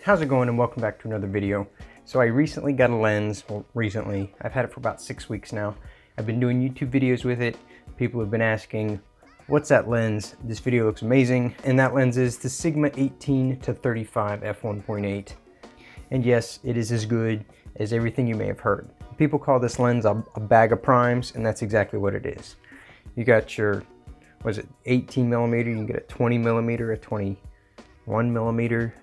How's it going, and welcome back to another video. So I recently got a lens. Well, recently, I've had it for about 6 weeks now. I've been doing YouTube videos with it. People have been asking, what's that lens? This video looks amazing. And that lens is the Sigma 18 to 35 f1.8. And yes, it is as good as everything you may have heard. People call this lens a bag of primes, and that's exactly what it is. You got your, 18 millimeter, you can get a 20 millimeter, a 21 millimeter,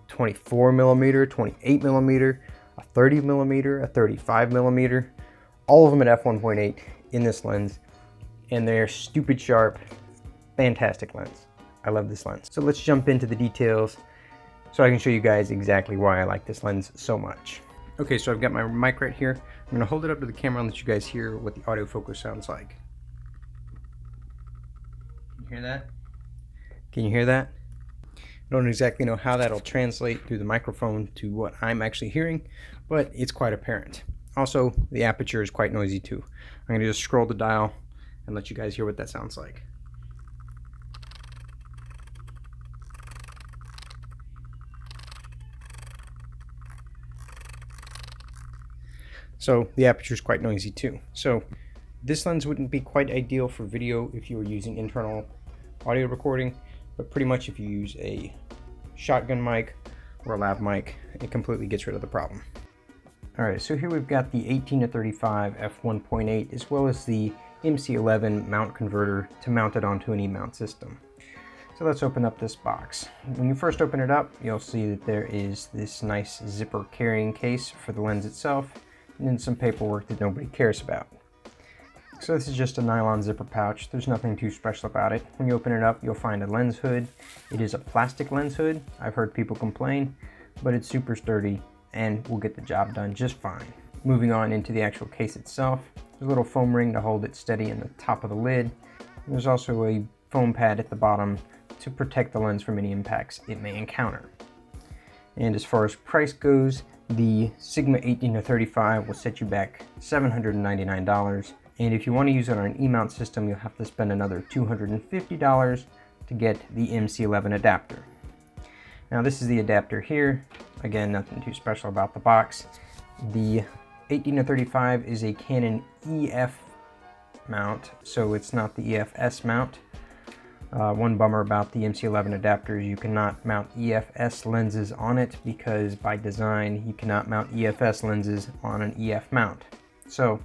24 millimeter, 28 millimeter, a 30 millimeter, a 35 millimeter, all of them at f1.8 in this lens, and they're stupid sharp, fantastic lens. I love this lens. So let's jump into the details so I can show you guys exactly why I like this lens so much. Okay, so I've got my mic right here. I'm gonna hold it up to the camera and let you guys hear what the autofocus sounds like. Can you hear that? Can you hear that? I don't exactly know how that'll translate through the microphone to what I'm actually hearing, but it's quite apparent. Also, the aperture is quite noisy too. I'm gonna just scroll the dial and let you guys hear what that sounds like. So the aperture is quite noisy too. So this lens wouldn't be quite ideal for video if you were using internal audio recording, but pretty much if you use a shotgun mic or a lav mic, it completely gets rid of the problem. Alright, so here we've got the 18 to 35 f1.8 as well as the MC11 mount converter to mount it onto an E-mount system. So let's open up this box. When you first open it up, you'll see that there is this nice zipper carrying case for the lens itself, and then some paperwork that nobody cares about. So this is just a nylon zipper pouch. There's nothing too special about it. When you open it up, you'll find a lens hood. It is a plastic lens hood. I've heard people complain, but it's super sturdy and will get the job done just fine. Moving on into the actual case itself, there's a little foam ring to hold it steady in the top of the lid. There's also a foam pad at the bottom to protect the lens from any impacts it may encounter. And as far as price goes, the Sigma 18 to 35 will set you back $799. And if you want to use it on an E-mount system, you'll have to spend another $250 to get the MC11 adapter. Now this is the adapter here. Again, nothing too special about the box. The 18 to 35 is a Canon EF mount, so it's not the EFS mount. One bummer about the MC11 adapter is you cannot mount EFS lenses on it because by design you cannot mount EFS lenses on an EF mount. So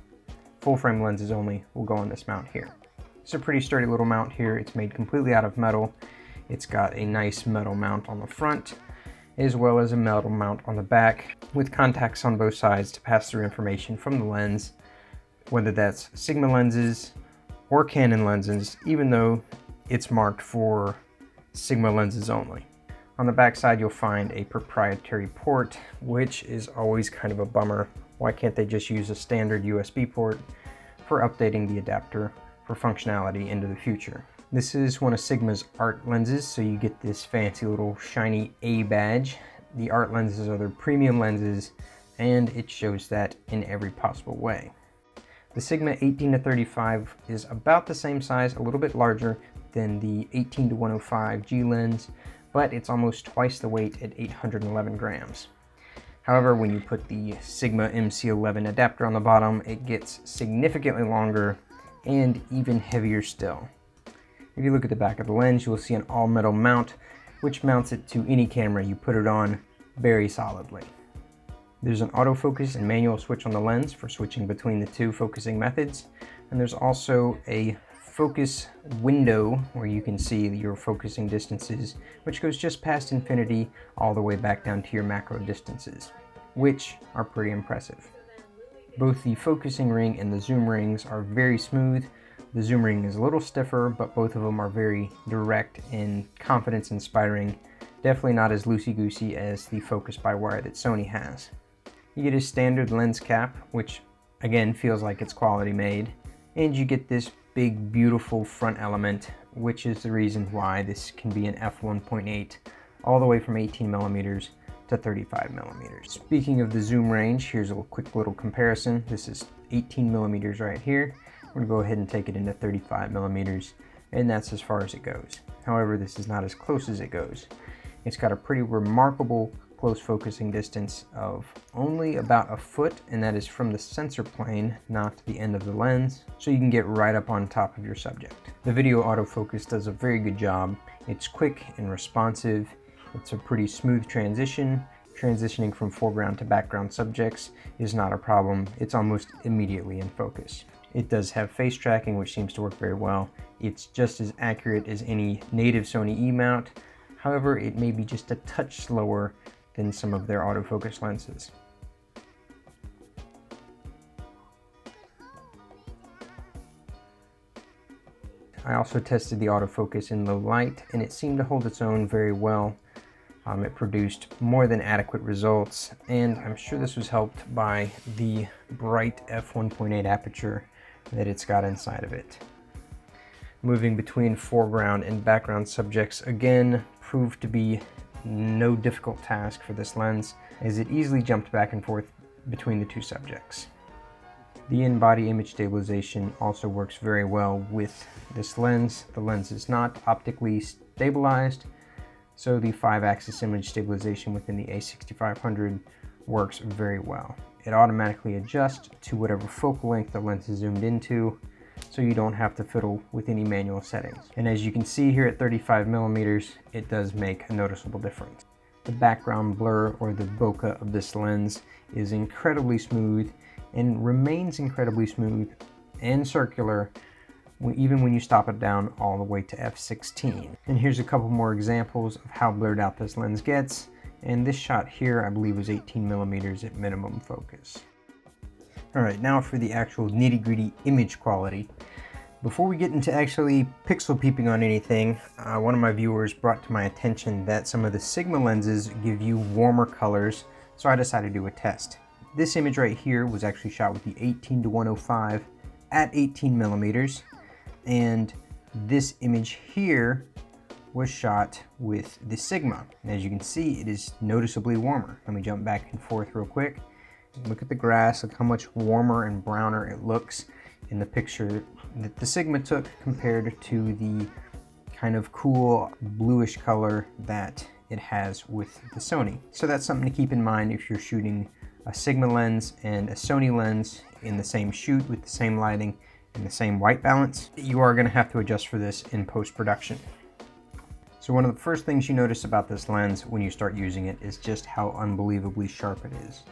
full frame lenses only will go on this mount here. It's a pretty sturdy little mount here. It's made completely out of metal. It's got a nice metal mount on the front as well as a metal mount on the back with contacts on both sides to pass through information from the lens, whether that's Sigma lenses or Canon lenses, even though it's marked for Sigma lenses only. On the back side you'll find a proprietary port, which is always kind of a bummer. Why can't they just use a standard USB port for updating the adapter for functionality into the future? This is one of Sigma's art lenses, so you get this fancy little shiny A badge. The art lenses are their premium lenses, and it shows that in every possible way. The Sigma 18 to 35 is about the same size, a little bit larger than the 18 to 105 G lens, but it's almost twice the weight at 811 grams. However, when you put the Sigma MC11 adapter on the bottom, it gets significantly longer and even heavier still. If you look at the back of the lens, you will see an all-metal mount, which mounts it to any camera you put it on very solidly. There's an autofocus and manual switch on the lens for switching between the two focusing methods, and there's also a focus window where you can see your focusing distances, which goes just past infinity all the way back down to your macro distances, which are pretty impressive. Both the focusing ring and the zoom rings are very smooth. The zoom ring is a little stiffer, but both of them are very direct and confidence inspiring. Definitely not as loosey-goosey as the focus by wire that Sony has. You get a standard lens cap, which again feels like it's quality made, and you get this big beautiful front element, which is the reason why this can be an f1.8 all the way from 18 millimeters to 35 millimeters. Speaking of the zoom range, here's a quick little comparison. This is 18 millimeters right here. We're gonna go ahead and take it into 35 millimeters, and that's as far as it goes. However, this is not as close as it goes. It's got a pretty remarkable close focusing distance of only about a foot, and that is from the sensor plane, not the end of the lens, so you can get right up on top of your subject. The video autofocus does a very good job. It's quick and responsive. It's a pretty smooth transition. Transitioning from foreground to background subjects is not a problem. It's almost immediately in focus. It does have face tracking, which seems to work very well. It's just as accurate as any native Sony E-mount. However, it may be just a touch slower than some of their autofocus lenses. I also tested the autofocus in low light, and it seemed to hold its own very well. It produced more than adequate results, and I'm sure this was helped by the bright f1.8 aperture that it's got inside of it. Moving between foreground and background subjects again proved to be no difficult task for this lens, as it easily jumped back and forth between the two subjects. The in-body image stabilization also works very well with this lens. The lens is not optically stabilized, so the 5-axis image stabilization within the A6500 works very well. It automatically adjusts to whatever focal length the lens is zoomed into, so you don't have to fiddle with any manual settings. And as you can see here at 35mm, it does make a noticeable difference. The background blur, or the bokeh, of this lens is incredibly smooth and remains incredibly smooth and circular even when you stop it down all the way to f16. And here's a couple more examples of how blurred out this lens gets. And this shot here, I believe, was 18mm at minimum focus. Alright, now for the actual nitty-gritty image quality. Before we get into actually pixel peeping on anything, one of my viewers brought to my attention that some of the Sigma lenses give you warmer colors, so I decided to do a test. This image right here was actually shot with the 18-105 at 18mm, and this image here was shot with the Sigma. And as you can see, it is noticeably warmer. Let me jump back and forth real quick. Look at the grass, look how much warmer and browner it looks in the picture that the Sigma took compared to the kind of cool bluish color that it has with the Sony. So that's something to keep in mind if you're shooting a Sigma lens and a Sony lens in the same shoot with the same lighting and the same white balance. You are going to have to adjust for this in post-production. So one of the first things you notice about this lens when you start using it is just how unbelievably sharp it is.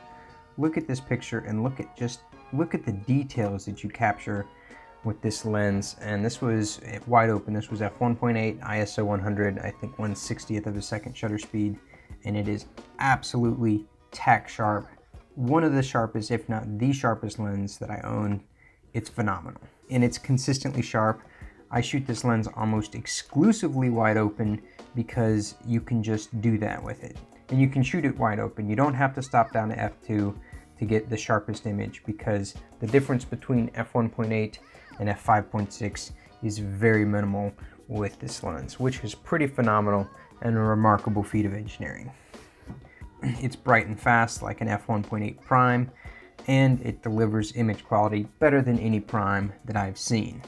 Look at this picture and look at the details that you capture with this lens. And this was wide open. This was f1.8 ISO 100, I think 1/60th of a second shutter speed, and it is absolutely tack sharp. One of the sharpest, if not the sharpest lens that I own. It's phenomenal, and it's consistently sharp. I shoot this lens almost exclusively wide open because you can just do that with it. And you can shoot it wide open. You don't have to stop down to f2 to get the sharpest image, because the difference between f1.8 and f5.6 is very minimal with this lens, which is pretty phenomenal and a remarkable feat of engineering. It's bright and fast like an f1.8 prime, and it delivers image quality better than any prime that I've seen.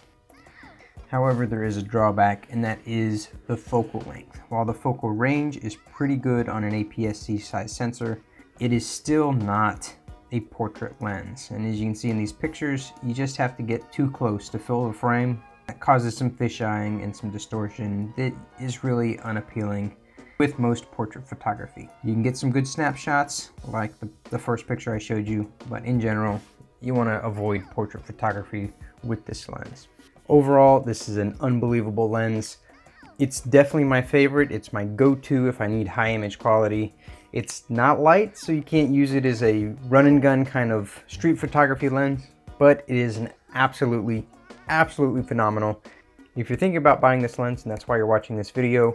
However, there is a drawback, and that is the focal length. While the focal range is pretty good on an APS-C size sensor, it is still not a portrait lens. And as you can see in these pictures, you just have to get too close to fill the frame. That causes some fisheyeing and some distortion that is really unappealing with most portrait photography. You can get some good snapshots like the first picture I showed you, but in general, you want to avoid portrait photography with this lens. Overall, this is an unbelievable lens. It's definitely my favorite. It's my go-to if I need high image quality. It's not light, so you can't use it as a run and gun kind of street photography lens, but it is an absolutely phenomenal. If you're thinking about buying this lens and that's why you're watching this video,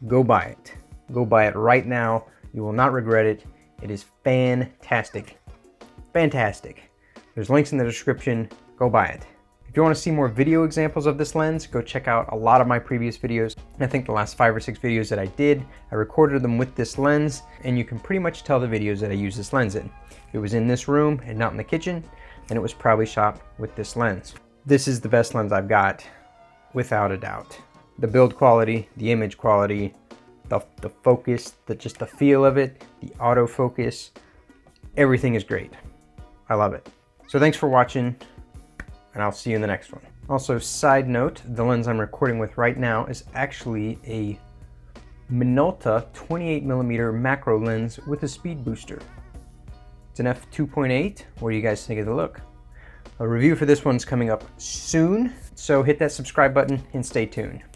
go buy it. Go buy it right now. You will not regret it. It is fantastic. Fantastic. There's links in the description. Go buy it. If you want to see more video examples of this lens, go check out a lot of my previous videos. I think the last 5 or 6 videos that I did, I recorded them with this lens, and you can pretty much tell the videos that I use this lens in. If it was in this room and not in the kitchen, then it was probably shot with this lens. This is the best lens I've got, without a doubt. The build quality, the image quality, the focus, just the feel of it, the autofocus, everything is great. I love it. So thanks for watching, and I'll see you in the next one. Also, side note, the lens I'm recording with right now is actually a Minolta 28mm macro lens with a speed booster. It's an f2.8. What do you guys think of the look? A review for this one's coming up soon, so hit that subscribe button and stay tuned.